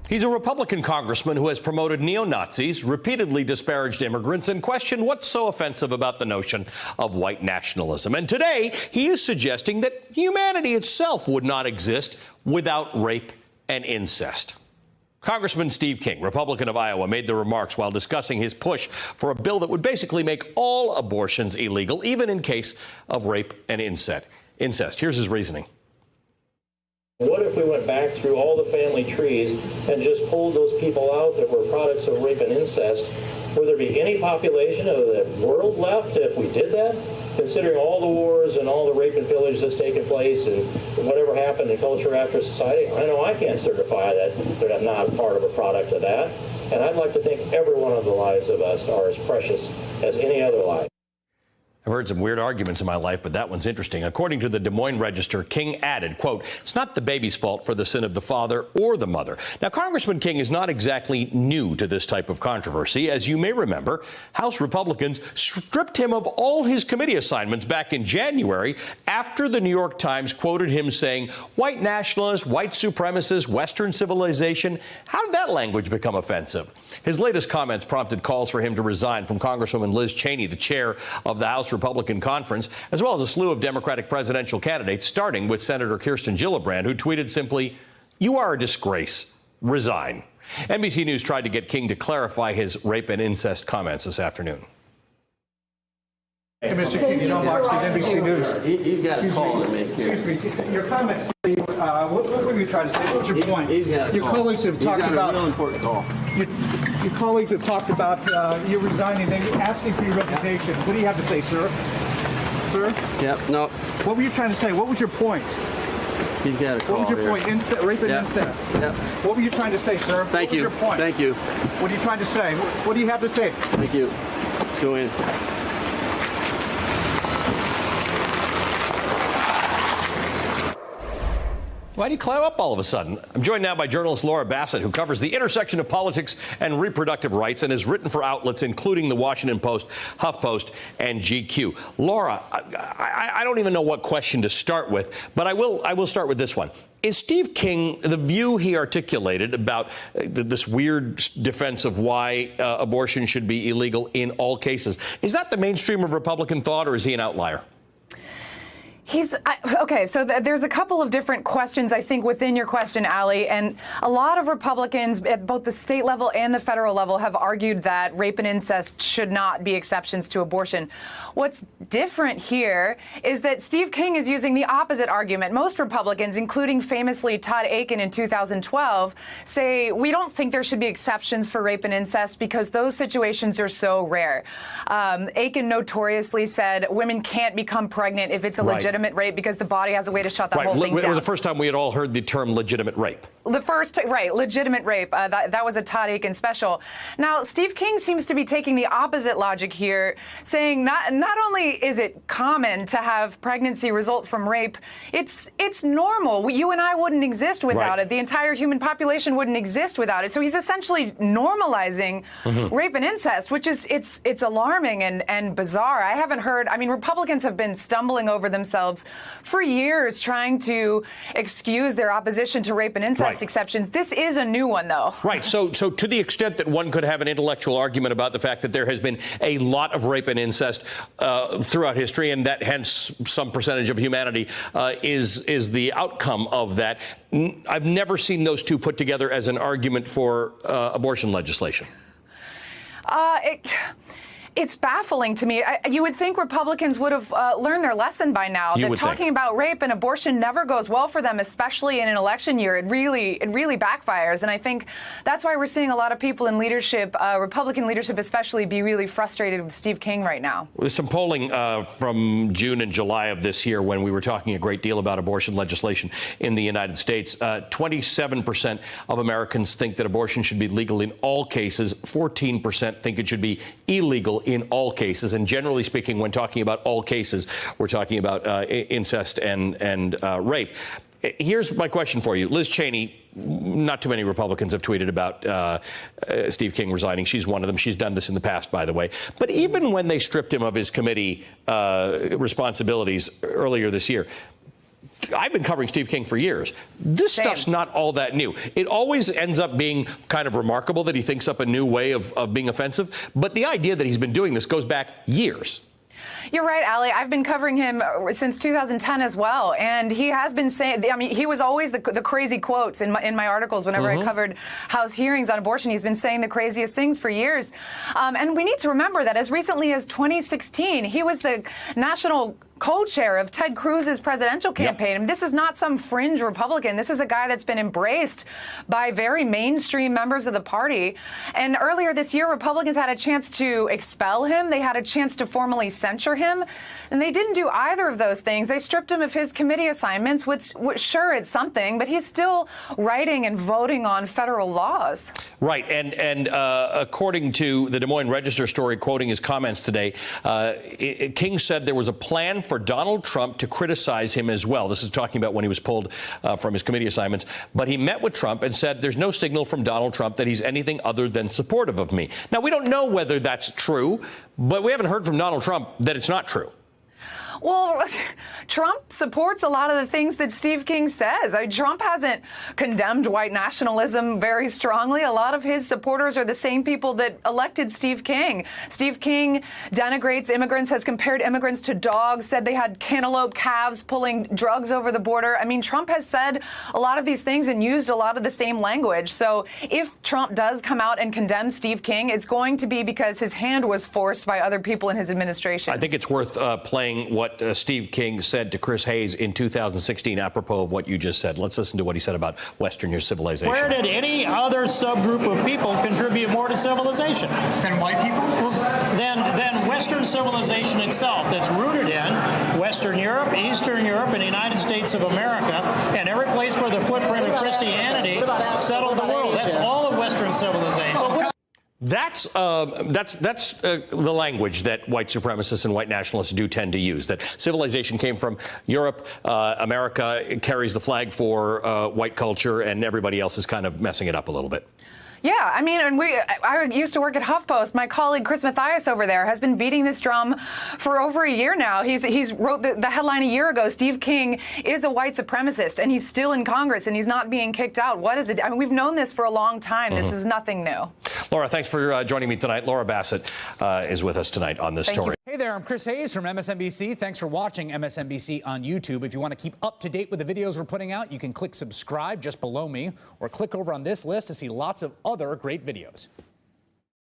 He's a Republican congressman who has promoted neo-Nazis, repeatedly disparaged immigrants, and questioned what's so offensive about the notion of white nationalism. And today, he is suggesting that humanity itself would not exist without rape and incest. Congressman Steve King, Republican of Iowa, made the remarks while discussing his push for a bill that would basically make all abortions illegal, even in case of rape and incest. Here's his reasoning. What if we went back through all the family trees and just pulled those people out that were products of rape and incest? Would there be any population of the world left if we did that? Considering all the wars and all the rape and pillage that's taken place and whatever happened in culture after society, I know I can't certify that I'm not a part of a product of that. And I'd like to think every one of the lives of us are as precious as any other life. I've heard some weird arguments in my life, but that one's interesting. According to the Des Moines Register, King added, quote, "It's not the baby's fault for the sin of the father or the mother." Now, Congressman King is not exactly new to this type of controversy. As you may remember, House Republicans stripped him of all his committee assignments back in January after the New York Times quoted him saying, "White nationalists, white supremacists, Western civilization." How did that language become offensive? His latest comments prompted calls for him to resign from Congresswoman Liz Cheney, the chair of the House Republican Conference, as well as a slew of Democratic presidential candidates, starting with Senator Kirsten Gillibrand, who tweeted simply, "You are a disgrace. Resign." NBC News tried to get King to clarify his rape and incest comments this afternoon. Hey, Mr. King, John Boxley, NBC News. He's got a call to make here. Excuse me. Your comments, what were you trying to say? What's your point? He's got a your call. colleagues have talked about a real important call. Your colleagues have talked about you resigning, then asking for your resignation. What do you have to say, sir? Sir? Yep. No. What were you trying to say? What was your point? He's got a call. What was your here. point? Rape and incest. Yep. What were you trying to say, sir? Thank you. What was your point? Thank you. What are you trying to say? What do you have to say? Thank you. Go in. Why do you climb up all of a sudden? I'm joined now by journalist Laura Bassett, who covers the intersection of politics and reproductive rights and has written for outlets including the Washington Post, HuffPost, and GQ. Laura, I don't even know what question to start with, but I will start with this one. Is Steve King, the view he articulated about this weird defense of why abortion should be illegal in all cases, is that the mainstream of Republican thought, or is he an outlier? Okay, so there's a couple of different questions, I think, within your question, Ali, and a lot of Republicans at both the state level and the federal level have argued that rape and incest should not be exceptions to abortion. What's different here is that Steve King is using the opposite argument. Most Republicans, including famously Todd Akin in 2012, say we don't think there should be exceptions for rape and incest because those situations are so rare. Akin notoriously said women can't become pregnant if it's a legitimate rape because the body has a way to shut that whole thing down. It was the first time we had all heard the term legitimate rape. Legitimate rape. That was a Todd Akin special. Now, Steve King seems to be taking the opposite logic here, saying not only is it common to have pregnancy result from rape, it's normal. You and I wouldn't exist without it. The entire human population wouldn't exist without it. So he's essentially normalizing rape and incest, which is it's alarming and bizarre. I haven't heard. I mean, Republicans have been stumbling over themselves for years trying to excuse their opposition to rape and incest exceptions. This is a new one, though. Right. So to the extent that one could have an intellectual argument about the fact that there has been a lot of rape and incest throughout history, and that hence some percentage of humanity is the outcome of that. I've never seen those two put together as an argument for abortion legislation. It's baffling to me. You would think Republicans would have learned their lesson by now. That talking about rape and abortion never goes well for them, especially in an election year. It really backfires. And I think that's why we're seeing a lot of people in leadership, Republican leadership especially, be really frustrated with Steve King right now. There's some polling from June and July of this year when we were talking a great deal about abortion legislation in the United States. 27% of Americans think that abortion should be legal in all cases. 14% think it should be illegal in all cases. And generally speaking, when talking about all cases, we're talking about incest and rape. Here's my question for you. Liz Cheney, not too many Republicans have tweeted about Steve King resigning. She's one of them. She's done this in the past, by the way. But even when they stripped him of his committee responsibilities earlier this year, I've been covering Steve King for years. This stuff's not all that new. It always ends up being kind of remarkable that he thinks up a new way of being offensive. But the idea that he's been doing this goes back years. You're right, Ali. I've been covering him since 2010 as well, and he has been saying, I mean, he was always the crazy quotes in my articles whenever I covered House hearings on abortion. He's been saying the craziest things for years. And we need to remember that as recently as 2016, he was the national co-chair of Ted Cruz's presidential campaign. And this is not some fringe Republican. This is a guy that's been embraced by very mainstream members of the party. And earlier this year, Republicans had a chance to expel him. They had a chance to formally censure him. And they didn't do either of those things. They stripped him of his committee assignments, which sure, it's something, but he's still writing and voting on federal laws. Right. And according to the Des Moines Register story, quoting his comments today, King said there was a plan for Donald Trump to criticize him as well. This is talking about when he was pulled from his committee assignments. But he met with Trump and said there's no signal from Donald Trump that he's anything other than supportive of me. Now, we don't know whether that's true, but we haven't heard from Donald Trump that it's not true. Well, Trump supports a lot of the things that Steve King says. Trump hasn't condemned white nationalism very strongly. A lot of his supporters are the same people that elected Steve King. Steve King denigrates immigrants, has compared immigrants to dogs, said they had cantaloupe calves pulling drugs over the border. I mean, Trump has said a lot of these things and used a lot of the same language. So if Trump does come out and condemn Steve King, it's going to be because his hand was forced by other people in his administration. I think it's worth playing what Steve King said to Chris Hayes in 2016, apropos of what you just said. Let's listen to what he said about Western civilization. Where did any other subgroup of people contribute more to civilization? Than white people? Than Western civilization itself, that's rooted in Western Europe, Eastern Europe, and the United States of America, and every place where the footprint of Christianity settled the world. That's all of Western civilization. That's the language that white supremacists and white nationalists do tend to use, that civilization came from Europe, America carries the flag for white culture, and everybody else is kind of messing it up a little bit. Yeah, I mean, and I used to work at HuffPost. My colleague Chris Mathias over there has been beating this drum for over a year now. He's wrote the headline a year ago, Steve King is a white supremacist, and he's still in Congress, and he's not being kicked out. What is it? I mean, we've known this for a long time. This is nothing new. Laura, thanks for joining me tonight. Laura Bassett is with us tonight on this story. Hey there, I'm Chris Hayes from MSNBC. Thanks for watching MSNBC on YouTube. If you want to keep up to date with the videos we're putting out, you can click subscribe just below me or click over on this list to see lots of other great videos.